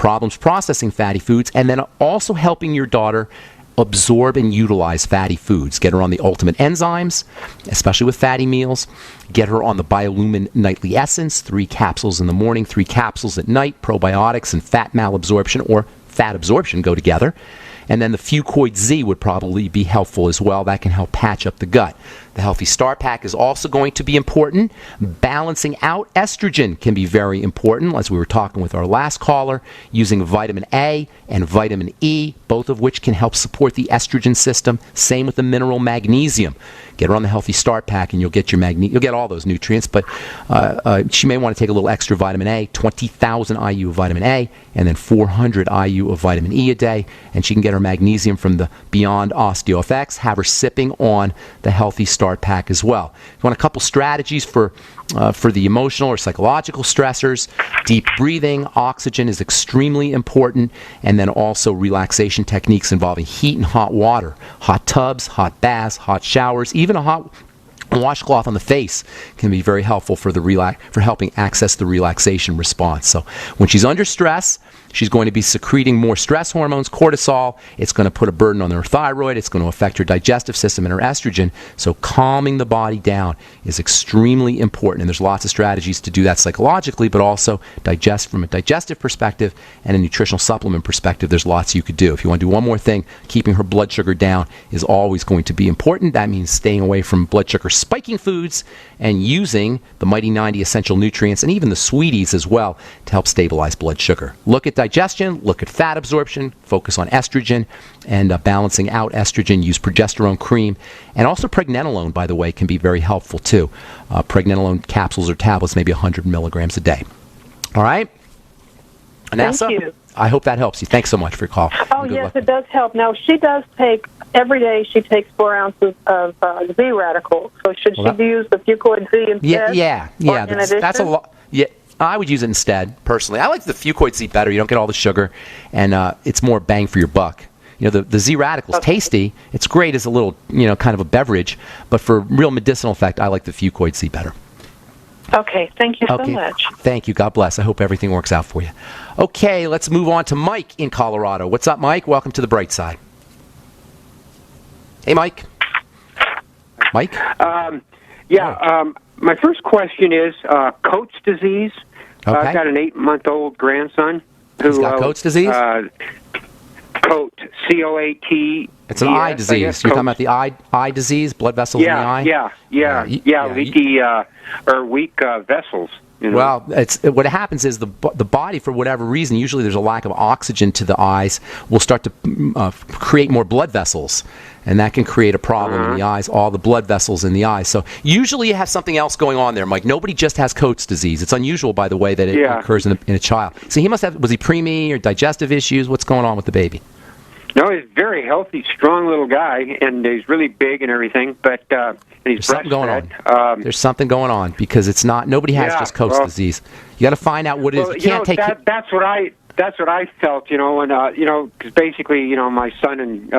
problems processing fatty foods, and then also helping your daughter absorb and utilize fatty foods. Get her on the Ultimate Enzymes, especially with fatty meals. Get her on the Biolumin Nightly Essence, 3 capsules in the morning, 3 capsules at night. Probiotics and fat malabsorption or fat absorption go together. And then the Fucoid Z would probably be helpful as well. That can help patch up the gut. The Healthy Start Pack is also going to be important. Balancing out estrogen can be very important, as we were talking with our last caller, using vitamin A and vitamin E, both of which can help support the estrogen system. Same with the mineral magnesium. Get her on the Healthy Start Pack and you'll get your you'll get all those nutrients, but she may want to take a little extra vitamin A, 20,000 IU of vitamin A, and then 400 IU of vitamin E a day, and she can get her magnesium from the Beyond OsteoFX. Have her sipping on the Healthy Start Pack as well. You want a couple strategies for the emotional or psychological stressors. Deep breathing, oxygen is extremely important, and then also relaxation techniques involving heat and hot water, hot tubs, hot baths, hot showers, even a hot washcloth on the face can be very helpful for helping access the relaxation response. So when she's under stress, she's going to be secreting more stress hormones, cortisol. It's going to put a burden on her thyroid. It's going to affect her digestive system and her estrogen. So calming the body down is extremely important. And there's lots of strategies to do that psychologically, but also from a digestive perspective and a nutritional supplement perspective, there's lots you could do. If you want to do one more thing, keeping her blood sugar down is always going to be important. That means staying away from blood sugar spiking foods and using the Mighty 90 essential nutrients and even the sweeties as well to help stabilize blood sugar. Look at digestion, look at fat absorption, focus on estrogen and balancing out estrogen. Use progesterone cream, and also pregnenolone, by the way, can be very helpful too. Pregnenolone capsules or tablets, maybe 100 milligrams a day. All right? Anassa, thank you. I hope that helps you. Thanks so much for your call. Oh, yes, it does help. Now, she does take, every day she takes 4 ounces of Z radicals. So should she use the Fucoid Z instead? Yeah. That's a lot. Yeah. I would use it instead, personally. I like the Fucoid Z better. You don't get all the sugar, and it's more bang for your buck. You know, the Z Radical's tasty. It's great as a little, kind of a beverage, but for real medicinal effect, I like the Fucoid Z better. Okay, thank you so much. Thank you. God bless. I hope everything works out for you. Okay, let's move on to Mike in Colorado. What's up, Mike? Welcome to the bright side. Hey, Mike. Mike? My first question is Coates disease. Okay. I've got an 8-month-old grandson He's got Coates disease? Coat, C-O-A-T. It's an eye disease. You're talking about the eye disease, blood vessels in the eye? Leaky or weak vessels. Well, what happens is the body, for whatever reason, usually there's a lack of oxygen to the eyes, will start to create more blood vessels, and that can create a problem in the eyes, all the blood vessels in the eyes. So usually you have something else going on there, Mike. Nobody just has Coates disease. It's unusual, by the way, that it occurs in a child. So he must have, was he preemie or digestive issues? What's going on with the baby? No, he's a very healthy, strong little guy, and he's really big and everything, but and he's There's something going on. There's something going on, because it's not, nobody has just Coates disease. You got to find out what it is. You can't take that's what I felt, when because basically, my son and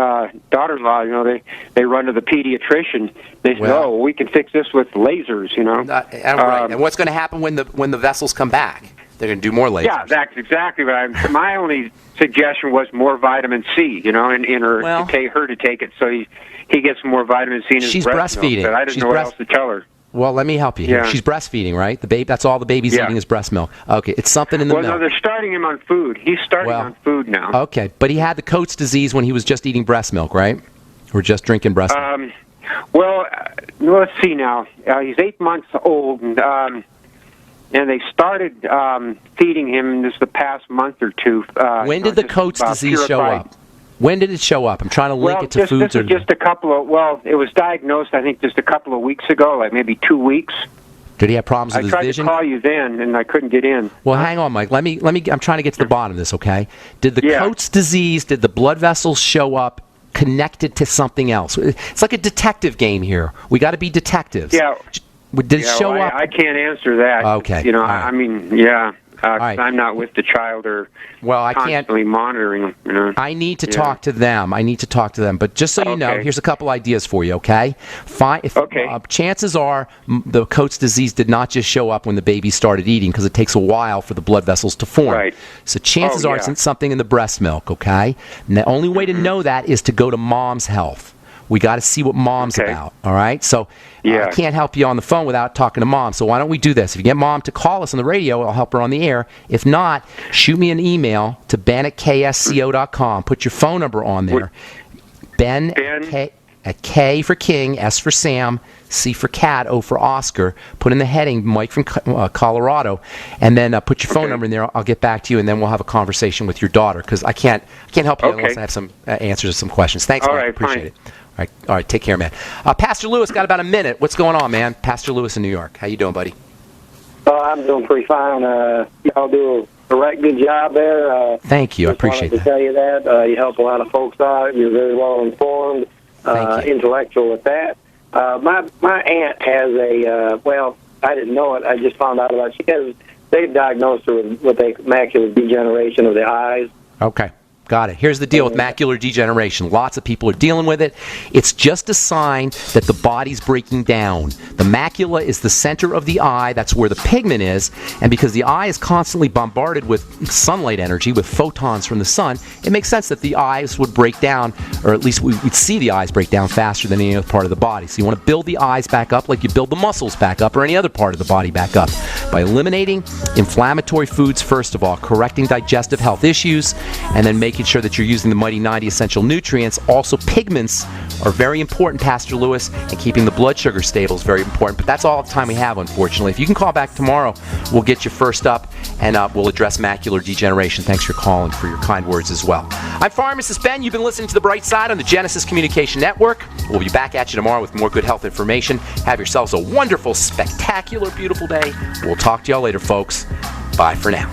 daughter-in-law, they run to the pediatrician. They say, "Oh, we can fix this with lasers," Right. And what's going to happen when the vessels come back? They're going to do more lasers. Yeah, that's exactly right. My only suggestion was more vitamin C, in her to take it, so he gets more vitamin C in his she's breast breastfeeding. milk, but I didn't know what else to tell her. Well, let me help you here. She's breastfeeding, right? The baby, that's all the baby's eating is breast milk. Okay, it's something in the milk. Well, no, they're starting him on food. He's starting on food now. Okay, but he had the Coates disease when he was just eating breast milk, right? Or just drinking breast milk? Let's see now. He's 8 months old, and they started feeding him this the past month or two. When did the Coates disease show up? When did it show up? I'm trying to link it to foods. This is just a couple of, it was diagnosed, I think, just a couple of weeks ago, like maybe 2 weeks. Did he have problems with his vision? I tried to call you then, and I couldn't get in. Well, hang on, Mike. Let me. I'm trying to get to the bottom of this, okay? Did the Coates disease, did the blood vessels show up connected to something else? It's like a detective game here. We got to be detectives. Yeah. Did it show up? I can't answer that. Okay. I mean, yeah. right. I'm not with the child or I can't constantly monitoring them. You know? I need to talk to them. But just so you know, here's a couple ideas for you, okay? Chances are the Coats disease did not just show up when the baby started eating, because it takes a while for the blood vessels to form. Right. So chances are it's something in the breast milk, okay? And the only way to know that is to go to Mom's Health. We got to see what Mom's about, all right? So I can't help you on the phone without talking to Mom. So why don't we do this? If you get Mom to call us on the radio, I'll help her on the air. If not, shoot me an email to ben@ksco.com. Put your phone number on there. Ben at K for King, S for Sam, C for Cat, O for Oscar. Put in the heading, Mike from Colorado, and then put your phone number in there. I'll get back to you, and then we'll have a conversation with your daughter, because I can't help you unless I have some answers to some questions. Thanks, Mike. Appreciate it. All right, take care, man. Pastor Lewis, got about a minute. What's going on, man? Pastor Lewis in New York. How you doing, buddy? I'm doing pretty fine. Y'all do a right good job there. Thank you. I appreciate that. To tell you that. You help a lot of folks out. You're very well informed, intellectual at that. My aunt has I didn't know it. I just found out about it. They've diagnosed her with macular degeneration of the eyes. Okay. Got it. Here's the deal with macular degeneration. Lots of people are dealing with it. It's just a sign that the body's breaking down. The macula is the center of the eye. That's where the pigment is. And because the eye is constantly bombarded with sunlight energy, with photons from the sun, it makes sense that the eyes would break down, or at least we'd see the eyes break down faster than any other part of the body. So you want to build the eyes back up like you build the muscles back up, or any other part of the body back up, by eliminating inflammatory foods, first of all, correcting digestive health issues, and then making sure that you're using the Mighty 90 essential nutrients. Also, pigments are very important, Pastor Lewis, and keeping the blood sugar stable is very important. But that's all the time we have, unfortunately. If you can call back tomorrow, we'll get you first up, and we'll address macular degeneration. Thanks for calling, for your kind words as well. I'm Pharmacist Ben. You've been listening to The Bright Side on the Genesis Communication Network. We'll be back at you tomorrow with more good health information. Have yourselves a wonderful, spectacular, beautiful day. We'll talk to y'all later, folks. Bye for now.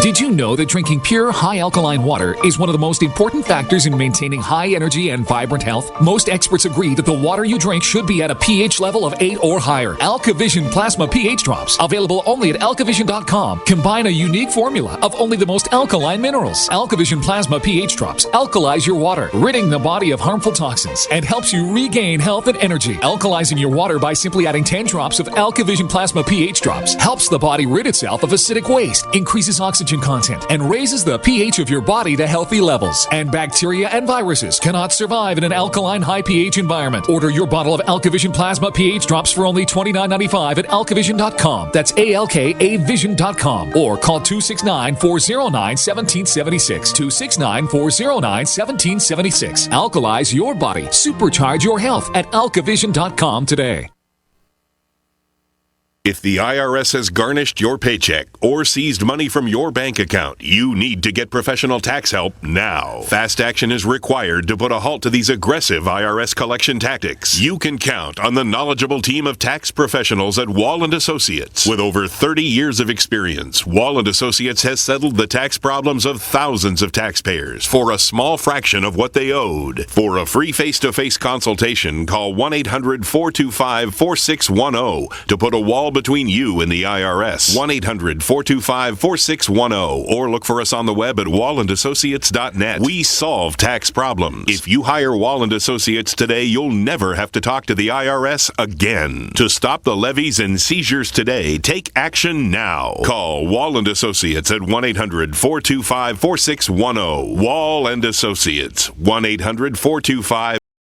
Did you know that drinking pure, high-alkaline water is one of the most important factors in maintaining high energy and vibrant health? Most experts agree that the water you drink should be at a pH level of 8 or higher. AlkaVision Plasma pH Drops, available only at alkavision.com, combine a unique formula of only the most alkaline minerals. AlkaVision Plasma pH Drops alkalize your water, ridding the body of harmful toxins, and helps you regain health and energy. Alkalizing your water by simply adding 10 drops of AlkaVision Plasma pH Drops helps the body rid itself of acidic waste, increases oxygen content, and raises the pH of your body to healthy levels. And bacteria and viruses cannot survive in an alkaline high pH environment. Order your bottle of AlkaVision Plasma pH Drops for only $29.95 at alkavision.com. That's ALKAvision.com. Or call 269-409-1776. 269-409-1776. Alkalize your body. Supercharge your health at alkavision.com today. If the IRS has garnished your paycheck or seized money from your bank account, you need to get professional tax help now. Fast action is required to put a halt to these aggressive IRS collection tactics. You can count on the knowledgeable team of tax professionals at Wall & Associates. With over 30 years of experience, Wall & Associates has settled the tax problems of thousands of taxpayers for a small fraction of what they owed. For a free face-to-face consultation, call 1-800-425-4610 to put a wall between you and the IRS. 1-800-425-4610, or look for us on the web at wallandassociates.net. We solve tax problems. If you hire Wall & Associates today, you'll never have to talk to the IRS again. To stop the levies and seizures today, take action now. Call Wall & Associates at 1-800-425-4610. Wall & Associates, 1-800-425